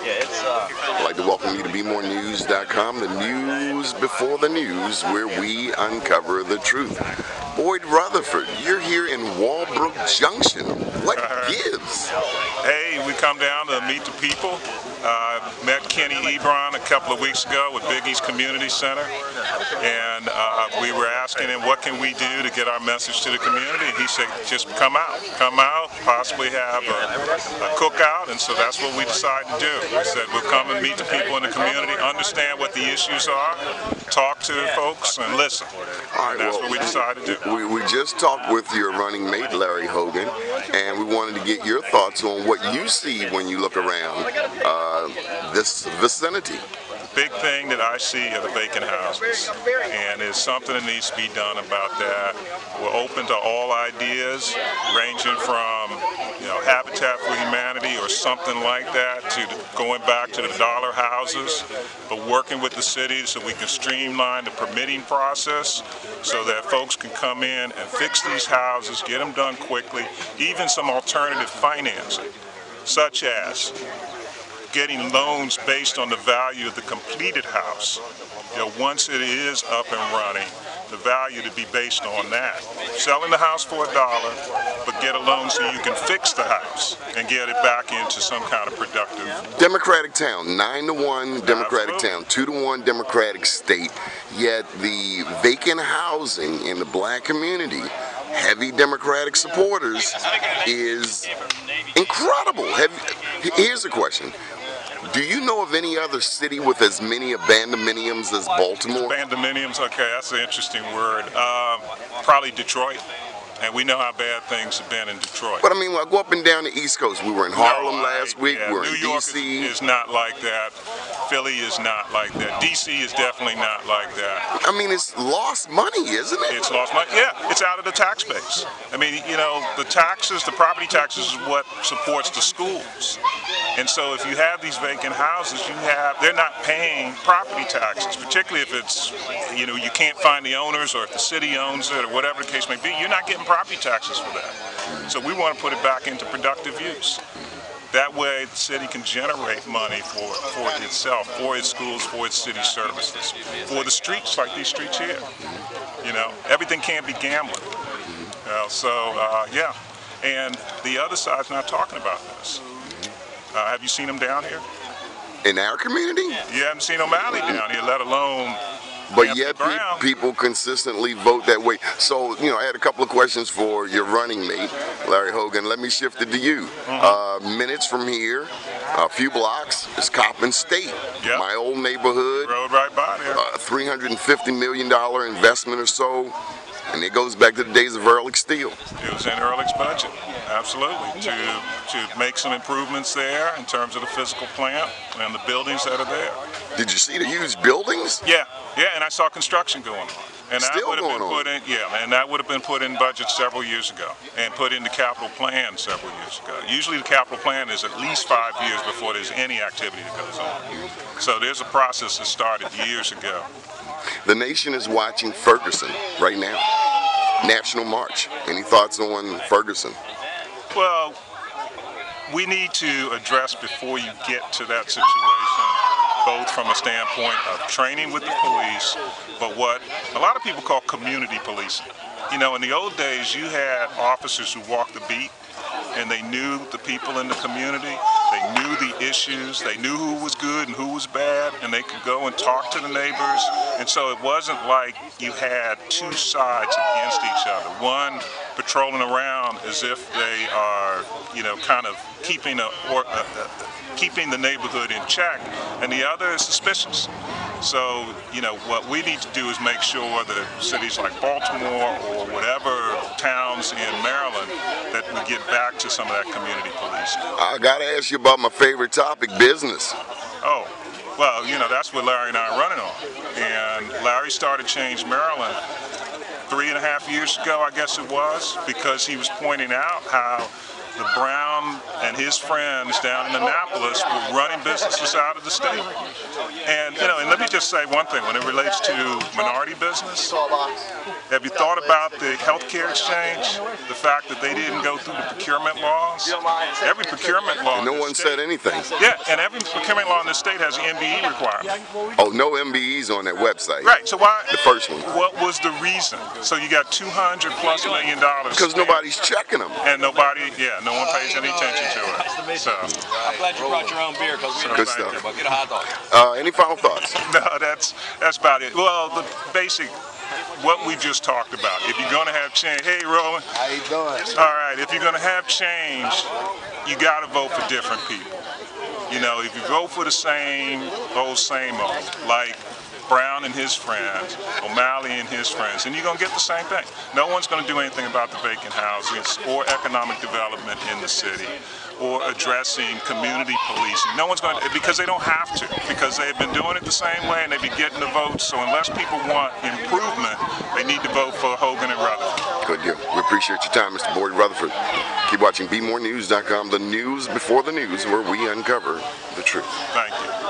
I'd like to welcome you to BeMoreNews.com, the news before the news, where we uncover the truth. Boyd Rutherford, you're here in Walbrook, Junction. What gives? Hey, we come down to meet the people. Met Kenny Ebron a couple of weeks ago with Big East Community Center, and we were asking him what can we do to get our message to the community, and he said just come out, possibly have a cookout, and so that's what we decided to do. We said we'll come and meet the people in the community, understand what the issues are, talk to folks, and listen. All right, and that's what we decided to do. We just talked with your running mate, Larry Hogan, and we wanted to get your thoughts on what you see when you look around this vicinity. The big thing that I see are the vacant houses, and there's something that needs to be done about that. We're open to all ideas, ranging from Habitat for Humanity or something like that to going back to the dollar houses, but working with the city so we can streamline the permitting process so that folks can come in and fix these houses, get them done quickly, even some alternative financing, such as getting loans based on the value of the completed house. Once it is up and running, the value to be based on that. Selling the house for $1, but get a loan so you can fix the house and get it back into some kind of productive. Democratic town, 9-1 Democratic town, 2-1 Democratic state, yet the vacant housing in the black community, heavy Democratic supporters, is incredible. Here's a question. Do you know of any other city with as many abandonments as Baltimore? Abandonments, okay, that's an interesting word. Probably Detroit. And we know how bad things have been in Detroit. But I mean, I go up and down the East Coast. We were in Harlem last week. Yeah, we were New in York D.C. is not like that. Philly is not like that. D.C. is definitely not like that. I mean, it's lost money, isn't it? It's lost money. Yeah, it's out of the tax base. I mean, the taxes, the property taxes is what supports the schools. And so if you have these vacant houses, they're not paying property taxes, particularly if it's, you can't find the owners, or if the city owns it, or whatever the case may be. You're not getting property taxes for that. So we want to put it back into productive use. That way the city can generate money for itself, for its schools, for its city services, for the streets like these streets here. Everything can't be gambling. Yeah. And the other side's not talking about this. Have you seen them down here? In our community? You haven't seen O'Malley down here, let alone. But yet people consistently vote that way. So, I had a couple of questions for your running mate, Larry Hogan. Let me shift it to you. Minutes from here, a few blocks, is Coppin State. Yep. My old neighborhood. Road right by there. $350 million investment or so. And it goes back to the days of Ehrlich Steel. It was in Ehrlich's budget, absolutely, to make some improvements there in terms of the physical plant and the buildings that are there. Did you see the huge buildings? Yeah, and I saw construction going on. And Still that going on? And that would have been put in budget several years ago and put in the capital plan several years ago. Usually the capital plan is at least 5 years before there's any activity that goes on. So there's a process that started years ago. The nation is watching Ferguson right now. National March. Any thoughts on Ferguson? Well, we need to address before you get to that situation, both from a standpoint of training with the police, but what a lot of people call community policing. In the old days, you had officers who walked the beat, and they knew the people in the community, they knew the issues, they knew who was good and who was bad, and they could go and talk to the neighbors. And so it wasn't like you had two sides against each other. One patrolling around as if they are, kind of keeping the neighborhood in check, and the other is suspicious. So, what we need to do is make sure that cities like Baltimore or whatever towns in Maryland, that we get back to some of that community policing. I got to ask you about my favorite topic, business. Oh, well, that's what Larry and I are running on. And Larry started Change Maryland 3.5 years ago, I guess it was, because he was pointing out how the brown and his friends down in Annapolis were running businesses out of the state. And and let me just say one thing when it relates to minority business. Have you thought about the healthcare exchange? The fact that they didn't go through the procurement laws? Every procurement law. And no one said anything. Yeah, and every procurement law in the state has an MBE requirement. Oh, no MBEs on that website. Right. So why? The first one. What was the reason? So you got $200+ million. Because nobody's checking them. And no one pays any attention to it. So I'm glad you brought your own beer because we good stuff. Get a hot dog. Any final thoughts? No, that's about it. Well, the basic. What we just talked about. If you're going to have change, hey Roland. How you doing? All right, if you're going to have change, you got to vote for different people. If you vote for the same old, like Brown and his friends, O'Malley and his friends, and you're going to get the same thing. No one's going to do anything about the vacant houses or economic development in the city or addressing community policing. No one's going to, because they don't have to, because they've been doing it the same way and they've been getting the votes. So unless people want improvement, they need to vote for Hogan and Rutherford. Good deal. We appreciate your time, Mr. Boyd Rutherford. Keep watching BeMoreNews.com, the news before the news, where we uncover the truth. Thank you.